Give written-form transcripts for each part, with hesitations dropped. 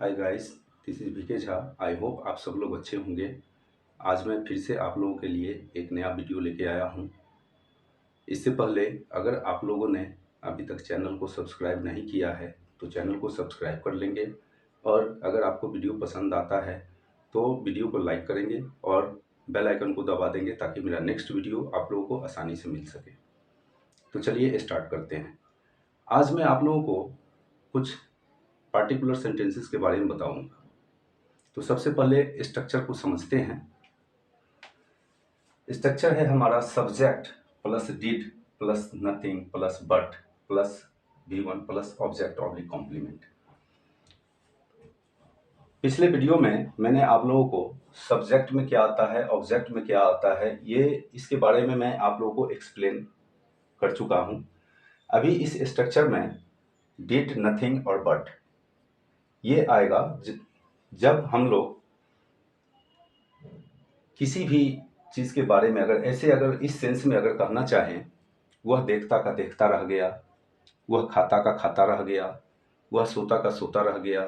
Hi guys, this is VK Jha. I hope आप सब लोग अच्छे होंगे। आज मैं फिर से आप लोगों के लिए एक नया वीडियो लेके आया हूँ। इससे पहले अगर आप लोगों ने अभी तक चैनल को सब्सक्राइब नहीं किया है तो चैनल को सब्सक्राइब कर लेंगे, और अगर आपको वीडियो पसंद आता है तो वीडियो को लाइक करेंगे और बेल आइकन को दबा देंगे ताकि मेरा नेक्स्ट वीडियो आप लोगों को आसानी से मिल सके। तो चलिए स्टार्ट करते हैं। आज मैं आप लोगों को कुछ पार्टिकुलर सेंटेंसेस के बारे में बताऊंगा। तो सबसे पहले स्ट्रक्चर को समझते हैं। स्ट्रक्चर है हमारा subject plus did plus nothing plus but plus V1 plus object oblique complement. पिछले वीडियो में मैंने आप लोगों को सब्जेक्ट में क्या आता है, ऑब्जेक्ट में क्या आता है, ये इसके बारे में मैं आप लोगों को एक्सप्लेन कर चुका हूँ। अभी इस स्ट्रक्चर में डिड नथिंग और बट ये आएगा जब हम लोग किसी भी चीज़ के बारे में अगर इस सेंस में अगर कहना चाहें, वह देखता का देखता रह गया, वह खाता का खाता रह गया, वह सोता का सोता रह गया,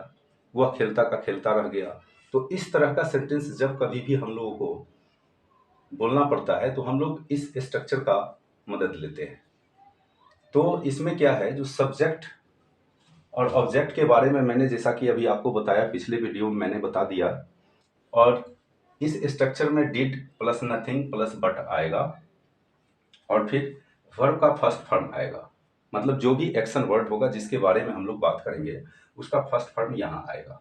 वह खेलता का खेलता रह गया। तो इस तरह का सेंटेंस जब कभी भी हम लोगों को बोलना पड़ता है तो हम लोग इस स्ट्रक्चर का मदद लेते हैं। तो इसमें क्या है, जो सब्जेक्ट और ऑब्जेक्ट के बारे में मैंने जैसा कि अभी आपको बताया, पिछले वीडियो में मैंने बता दिया। और इस स्ट्रक्चर में did plus nothing plus but आएगा और फिर वर्ब का फर्स्ट फॉर्म आएगा। मतलब जो भी एक्शन वर्ड होगा जिसके बारे में हम लोग बात करेंगे उसका फर्स्ट फॉर्म यहाँ आएगा।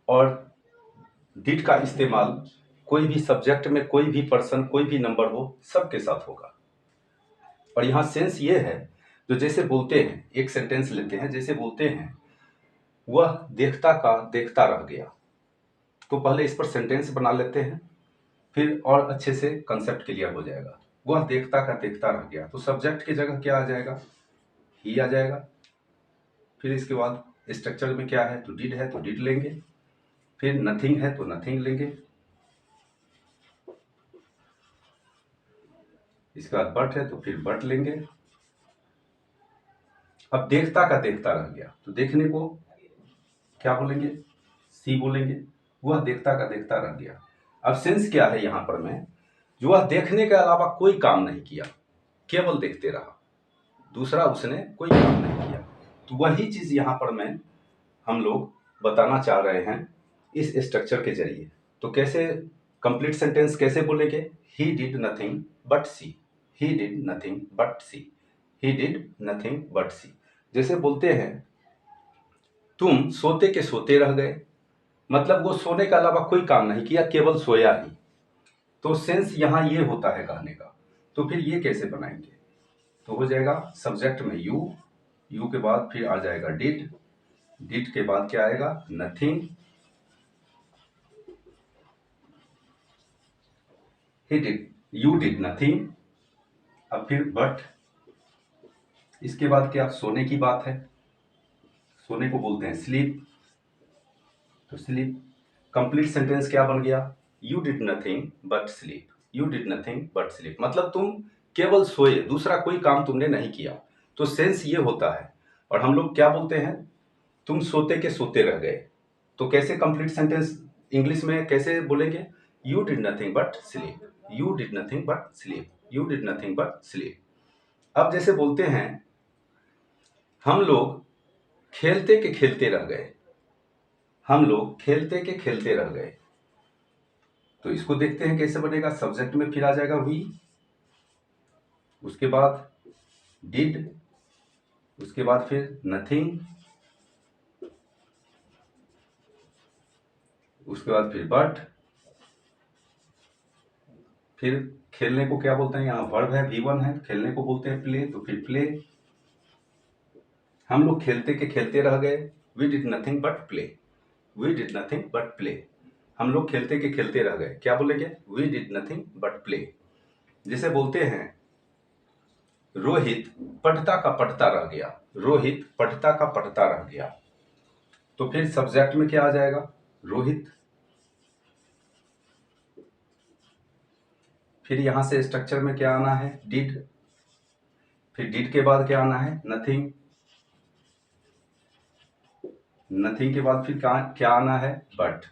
और डिड का इस्तेमाल कोई भी सब्जेक्ट में कोई भी पर्सन कोई भी नंबर हो सबके साथ होगा। और यहाँ सेंस ये है, जो जैसे बोलते हैं, एक सेंटेंस लेते हैं, जैसे बोलते हैं वह देखता का देखता रह गया। तो पहले इस पर सेंटेंस बना लेते हैं, फिर और अच्छे से कंसेप्ट क्लियर हो जाएगा। वह देखता का देखता रह गया, तो सब्जेक्ट की जगह क्या आ जाएगा, ही आ जाएगा। फिर इसके बाद स्ट्रक्चर में क्या है, तो डिड लेंगे। फिर नथिंग है तो नथिंग लेंगे। इसके बाद बट है तो फिर बट लेंगे। अब देखता का देखता रह गया, तो देखने को क्या बोलेंगे, सी बोलेंगे। वह देखता का देखता रह गया। अब सेंस क्या है यहाँ पर में, जो वह देखने के अलावा कोई काम नहीं किया, केवल देखते रहा, दूसरा उसने कोई काम नहीं किया। तो वही चीज यहाँ पर मैं हम लोग बताना चाह रहे हैं इस स्ट्रक्चर के जरिए। तो कैसे कंप्लीट सेंटेंस कैसे बोलेंगे, he did nothing but see, he did nothing but see, he did nothing but see. जैसे बोलते हैं तुम सोते के सोते रह गए, मतलब वो सोने के अलावा कोई काम नहीं किया, केवल सोया ही। तो सेंस यहाँ ये होता है कहने का। तो फिर ये कैसे बनाएंगे, तो हो जाएगा सब्जेक्ट में यू, यू के बाद फिर आ जाएगा डिड, डिड के बाद क्या आएगा, nothing, he did, you did nothing. अब फिर बट, इसके बाद क्या, सोने की बात है, सोने को बोलते हैं स्लीप, तो स्लीप। कंप्लीट सेंटेंस क्या बन गया, you did nothing but sleep, you did nothing but sleep, मतलब तुम केवल सोए, दूसरा कोई काम तुमने नहीं किया। तो सेंस ये होता है। और हम लोग क्या बोलते हैं, तुम सोते के सोते रह गए। तो कैसे कंप्लीट सेंटेंस इंग्लिश में कैसे बोलेंगे, you did nothing but sleep, you did nothing but sleep, you did nothing but sleep. अब जैसे बोलते हैं हम लोग खेलते के खेलते रह गए, हम लोग खेलते के खेलते रह गए। तो इसको देखते हैं कैसे बनेगा। सब्जेक्ट में फिर आ जाएगा वी, उसके बाद डिड, उसके बाद फिर नथिंग, उसके बाद फिर बट, फिर खेलने को क्या बोलते हैं, यहाँ वर्ब है V1 है, खेलने को बोलते हैं प्ले, तो फिर प्ले। हम लोग खेलते के खेलते रह गए, we did nothing but play, we did nothing but play. हम लोग खेलते के खेलते रह गए, क्या बोलेंगे, we did nothing but play. जैसे बोलते हैं रोहित पढ़ता का पढ़ता रह गया, रोहित पढ़ता का पढ़ता रह गया। तो फिर सब्जेक्ट में क्या आ जाएगा, रोहित। फिर यहां से स्ट्रक्चर में क्या आना है, डिड। फिर डिड के बाद क्या आना है, नथिंग। नथिंग के बाद फिर क्या आना है? बट।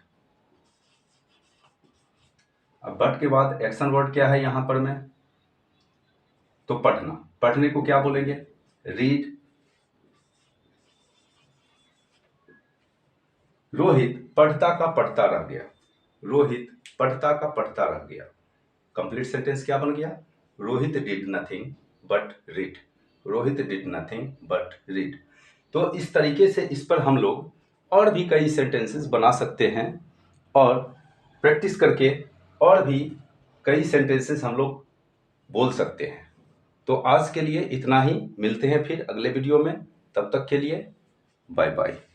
अब बट के बाद एक्शन वर्ड क्या है यहाँ पर में? तो पढ़ना। पढ़ने को क्या बोलेंगे? रीड। रोहित पढ़ता का पढ़ता रह गया। रोहित पढ़ता का पढ़ता रह गया। कंप्लीट सेंटेंस क्या बन गया? Rohit did nothing but read. Rohit did nothing but read. तो इस तरीके से इस पर हम लोग और भी कई सेंटेंसेस बना सकते हैं और प्रैक्टिस करके और भी कई सेंटेंसेस हम लोग बोल सकते हैं। तो आज के लिए इतना ही। मिलते हैं फिर अगले वीडियो में। तब तक के लिए बाय बाय।